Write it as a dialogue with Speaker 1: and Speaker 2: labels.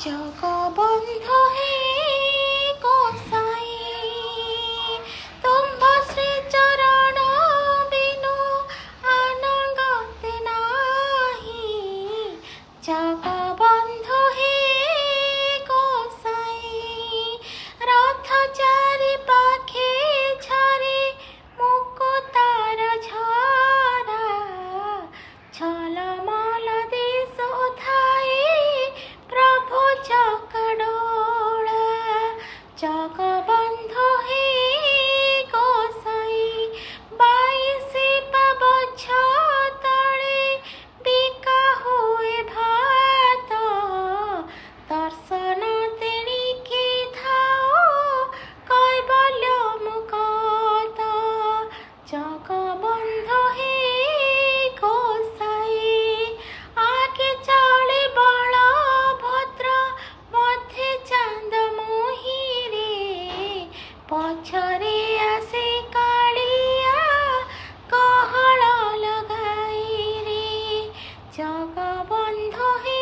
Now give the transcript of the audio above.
Speaker 1: জগবন্ধু হে গোসাই তুম্ভ শ্রী চরণ বিনু আনগতে নাহি। জগবন্ধু হে গোসাই রথ চারি পাখে ঝরে মুকুতার ঝরা ঝলমল দিশ ধায়ে প্রভু চকডোলা। জগবন্ধু হে গোসাই বাইশে পাবছ তଳେ বিকা হুয়ে ভাত দর্শন তেণিকে ধাও কৈবল্য মুকত। জগবন্ধু হে গোসাই আগে চলে বলভদ্র মধ্যে চাঁদ মোহিরে পছরে আসে কালিয়া কহল লগাই রে। জগবন্ধু হে